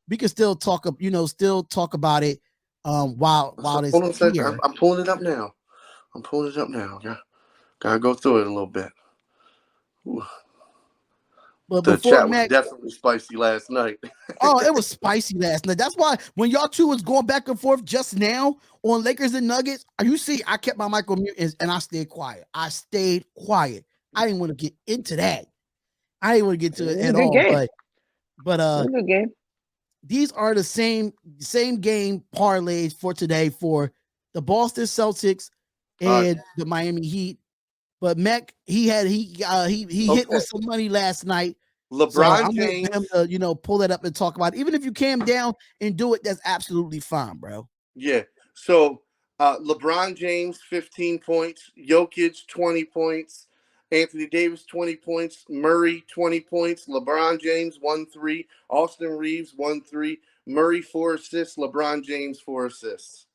we can still talk, still talk about it while Hold on a it's second. here. I'm pulling it up now. Gotta go through it a little bit. Ooh. But The before chat was Mac, definitely spicy last night. oh, it was spicy last night. That's why when y'all two was going back and forth just now on Lakers and Nuggets, you see, I kept my mic on mute and I stayed quiet. I didn't want to get into that. I didn't want to get to It it was a at good all. game. But It was a good game. these are the same game parlays for today for the Boston Celtics and the Miami Heat. But Mac, he hit with some money last night. So LeBron I'm waiting for him James. to, pull that up and talk about it. Even if you came down and do it, that's absolutely fine, bro. Yeah. So LeBron James, 15 points. Jokic, 20 points. Anthony Davis, 20 points. Murray, 20 points. LeBron James, 1-3. Austin Reeves, 1-3. Murray, 4 assists. LeBron James, 4 assists.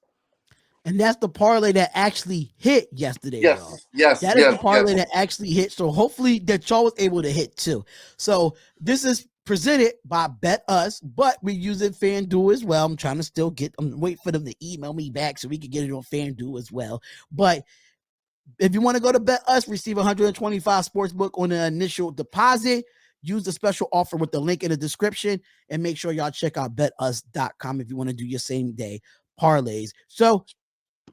And that's the parlay that actually hit yesterday, y'all. Yes. That is the parlay that actually hit. So hopefully that y'all was able to hit too. So this is presented by Bet Us, but we're using FanDuel as well. I'm trying to I'm waiting for them to email me back so we can get it on FanDuel as well. But if you want to go to Bet Us, receive 125 sportsbook on the initial deposit. Use the special offer with the link in the description and make sure y'all check out betus.com if you want to do your same day parlays. So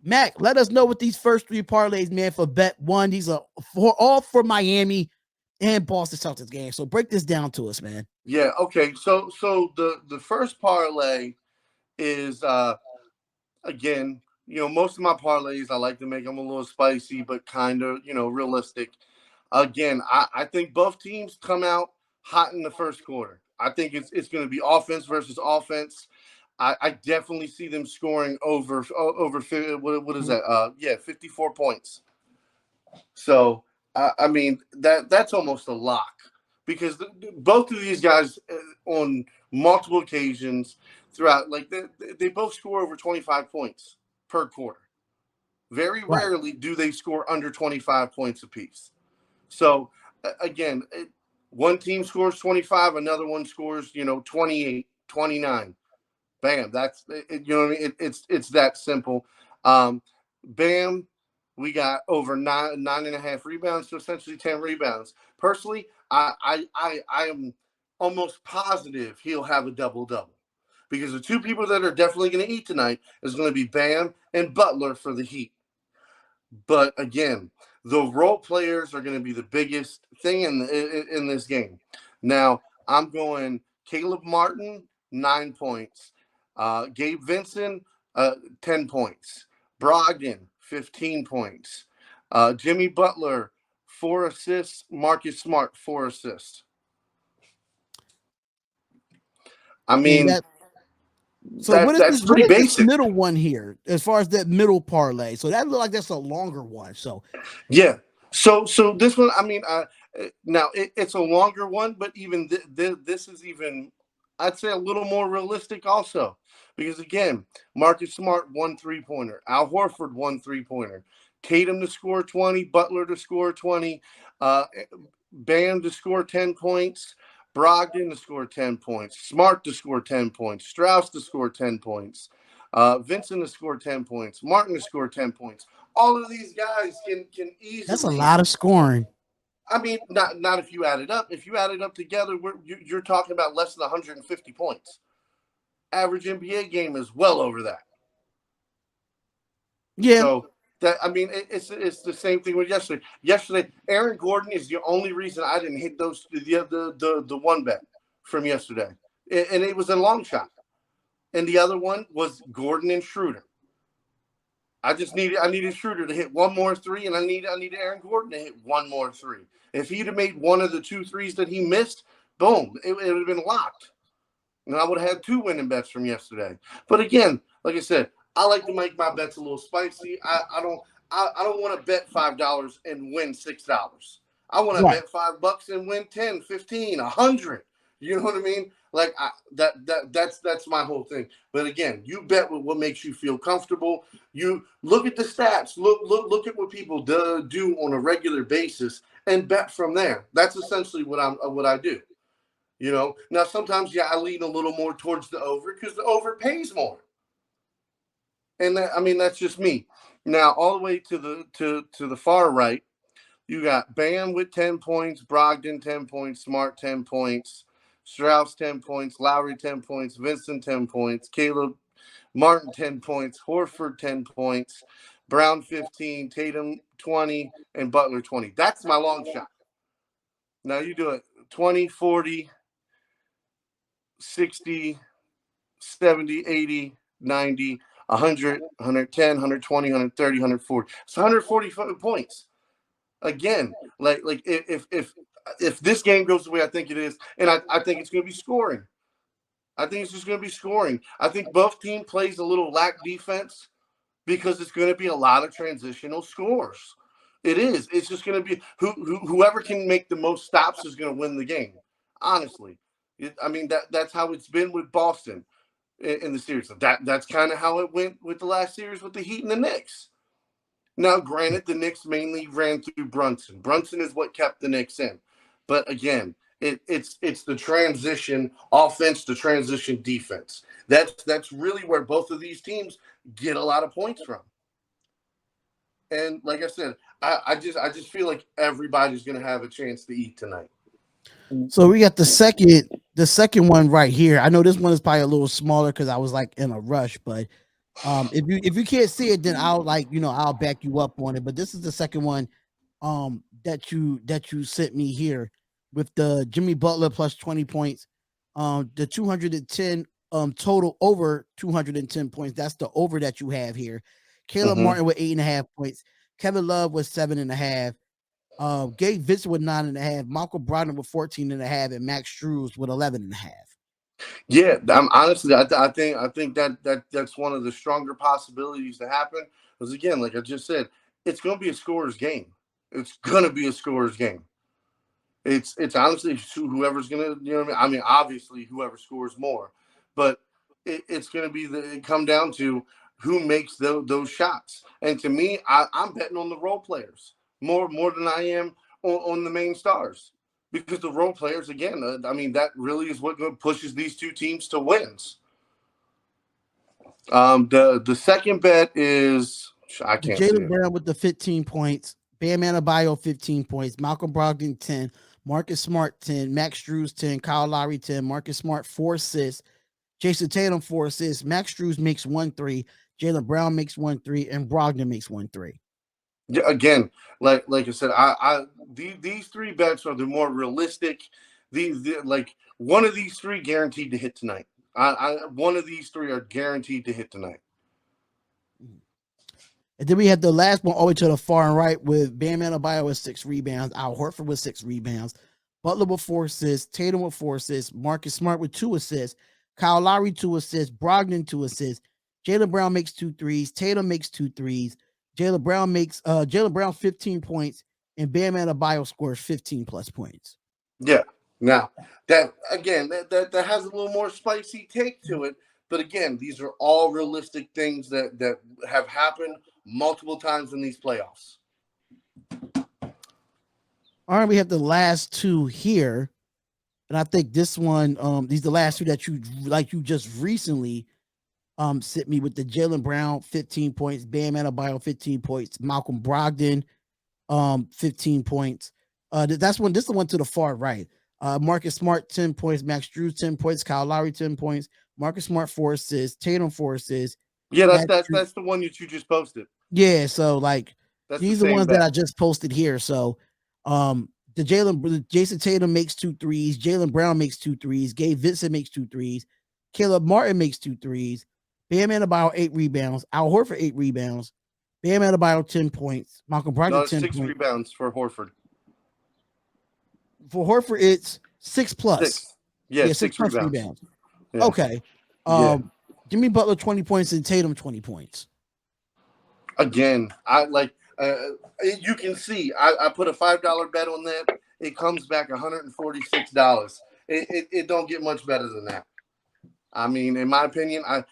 Mac, let us know what these first three parlays, man, for bet one. These are for Miami and Boston Celtics game. So break this down to us, man. Yeah. Okay. So the first parlay is again, most of my parlays I like to make them a little spicy, but kind of realistic. Again, I think both teams come out hot in the first quarter. I think it's going to be offense versus offense. I definitely see them scoring over what is that? 54 points. So I mean that's almost a lock because both of these guys on multiple occasions throughout, like they both score over 25 points per quarter. Very Right. rarely do they score under 25 points apiece. So again, one team scores 25, another one scores 28, 29. Bam, that's it, you know what I mean. It's that simple. Bam, we got over nine and a half rebounds, so essentially 10 rebounds. Personally, I am almost positive he'll have a double double because the two people that are definitely going to eat tonight is going to be Bam and Butler for the Heat. But again, the role players are going to be the biggest thing in this game. Now I'm going Caleb Martin, 9 points. Gabe Vincent, 10 points. Brogdon, 15 points. Jimmy Butler, 4 assists. Marcus Smart, 4 assists. I mean, so what is that's this? What pretty is this basic. middle one here? As far as that middle parlay, so that look like that's a longer one. So yeah. So this one, I mean, now it's a longer one, but even this is even, I'd say, a little more realistic also. Because again, Marcus Smart, 1 3-pointer. Al Horford, 1 3-pointer. Tatum to score 20. Butler to score 20. Bam to score 10 points. Brogdon to score 10 points. Smart to score 10 points. Strauss to score 10 points. Vincent to score 10 points. Martin to score 10 points. All of these guys can easily. that's a lot of scoring. I mean, not if you add it up. If you add it up together, you're talking about less than 150 points. Average NBA game is well over that. Yeah. So that, I mean, it's the same thing with yesterday. Yesterday, Aaron Gordon is the only reason I didn't hit the one bet from yesterday, and it was a long shot. And the other one was Gordon and Schroeder. I needed Schroeder to hit one more three, and I needed Aaron Gordon to hit one more three. If he'd have made one of the 2 threes that he missed, boom, it would have been locked. And I would have had 2 winning bets from yesterday. But again, like I said, I like to make my bets a little spicy. I don't want to bet $5 and win $6. I want to bet $5 and win 10, 15, 100. You know what I mean? Like that's my whole thing. But again, you bet with what makes you feel comfortable. You look at the stats. Look at what people do on a regular basis and bet from there. That's essentially what I do. Now sometimes, I lean a little more towards the over because the over pays more. And that's just me. Now, all the way to the far right, you got Bam with 10 points, Brogdon 10 points, Smart 10 points, Strauss 10 points, Lowry 10 points, Vincent 10 points, Caleb Martin 10 points, Horford 10 points, Brown 15, Tatum 20, and Butler 20. That's my long shot. Now you do it 20, 40, 60, 70, 80, 90, 100, 110, 120, 130, 140. It's 140 points. Again, like if this game goes the way I think it is, and I think it's going to be scoring. I think it's just going to be scoring. I think both team plays a little lack defense because it's going to be a lot of transitional scores. It is. It's just going to be whoever can make the most stops is going to win the game. Honestly, that's how it's been with Boston in the series. That's kind of how it went with the last series with the Heat and the Knicks. Now, granted, the Knicks mainly ran through Brunson. Brunson is what kept the Knicks in. But again, it's the transition offense, the transition defense. That's really where both of these teams get a lot of points from. And like I said, I just feel like everybody's going to have a chance to eat tonight. So we got the second one right here. I know this one is probably a little smaller because I was like in a rush, but if you can't see it, then I'll I'll back you up on it. But this is the second one that you sent me here with the Jimmy Butler plus 20 points, the 210 total over 210 points. That's the over that you have here. Caleb Martin with 8.5 points, Kevin Love with 7.5. Gabe Vincent with 9.5, Malcolm Brogdon with 14.5, and Max Strus with 11.5. Yeah, honestly, I think that's one of the stronger possibilities to happen. Because again, like I just said, it's going to be a scorer's game. It's going to be a scorer's game. It's honestly whoever's going to, obviously whoever scores more, but it's going to be come down to who makes those shots. And to me, I'm betting on the role players more than I am on the main stars. Because the role players, again, that really is what pushes these two teams to wins. The second bet is I can't see Jaylen Brown with the 15 points, Bam Adebayo 15 points, Malcolm Brogdon 10, Marcus Smart 10, Max Strus 10, Kyle Lowry 10, Marcus Smart 4 assists, Jason Tatum 4 assists, Max Strus makes 1 3, Jaylen Brown makes 1 3, and Brogdon makes 1 3. Yeah, again, like I said, these three bets are the more realistic. Like one of these three guaranteed to hit tonight. One of these three are guaranteed to hit tonight. And then we have the last one all the way to the far and right with Bam Adebayo with 6 rebounds, Al Horford with 6 rebounds, Butler with 4 assists, Tatum with 4 assists, Marcus Smart with 2 assists, Kyle Lowry 2 assists, Brogdon 2 assists, Jaylen Brown makes 2 threes, Tatum makes 2 threes, Jaylen Brown 15 points, and Bam Adebayo scores 15 plus points. Yeah. Now that again, that has a little more spicy take to it. But again, these are all realistic things that have happened multiple times in these playoffs. All right, we have the last two here. And I think this one, these are the last two that you just recently sent me with the Jaylen Brown 15 points, Bam Adebayo 15 points, Malcolm Brogdon 15 points. This is the one to the far right. Marcus Smart 10 points, Max Strus 10 points, Kyle Lowry 10 points, Marcus Smart 4 assists, Tatum 4 assists. Yeah, that's the one that you just posted. Yeah, so like these are the ones bet. that I just posted here. So Jason Tatum makes 2 threes, Jaylen Brown makes 2 threes, Gabe Vincent makes 2 threes, Caleb Martin makes 2 threes, Bam Adebayo 8 rebounds, Al Horford 8 rebounds, Bam Adebayo 10 points, Malcolm Brogdon 10 6 points. rebounds for Horford. For Horford, it's 6 plus. 6. Yeah, 6 plus rebounds. Yeah. Okay. Jimmy Butler 20 points and Tatum 20 points. Again, you can see I put a $5 bet on that. It comes back $146. It don't get much better than that. In my opinion, out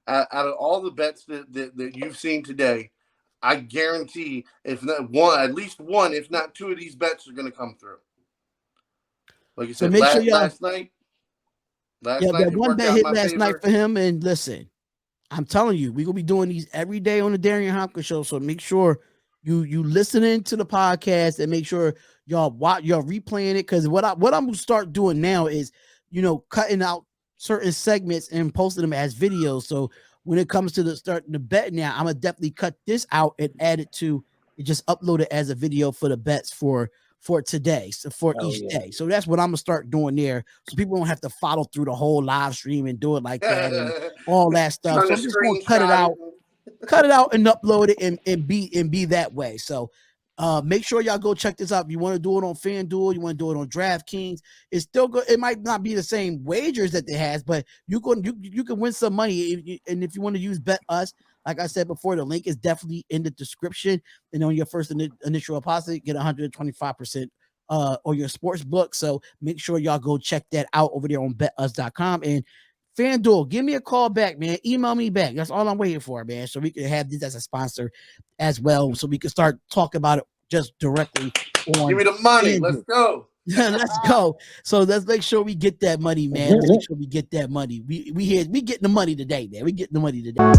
of all the bets that you've seen today, I guarantee if not one, at least one, if not two of these bets are going to come through. Like you So said, make sure y'all. last night Yeah, that it one worked bet out in hit my last night favor. for him. And listen, I'm telling you, we're gonna be doing these every day on the Darian Hopkins Show. So make sure you listening to the podcast and make sure y'all replaying it. Because what I'm gonna start doing now is, cutting out certain segments and posting them as videos. So when it comes to starting the bet now, I'm gonna definitely cut this out and add it to and just upload it as a video for the bets for today, so for each day. So that's what I'm gonna start doing there, so people don't have to follow through the whole live stream and do it like that and all that stuff. Trying So to I'm just gonna cut it screenshot it. out, and upload it and be that way. So make sure y'all go check this out. If you want to do it on FanDuel, you want to do it on DraftKings, it's still good. It might not be the same wagers that it has, but you can win some money. And if you want to use Bet Us, like I said before, the link is definitely in the description. And on your first initial deposit, get 125% or your sports book. So make sure y'all go check that out over there on betus.com. And FanDuel, give me a call back, man. Email me back. That's all I'm waiting for, man. So we can have this as a sponsor as well. So we can start talking about it just directly on Give me the money. FanDuel. Let's go. Let's go. So let's make sure we get that money, man. Let's make sure we get that money. We getting the money today, man. We getting the money today.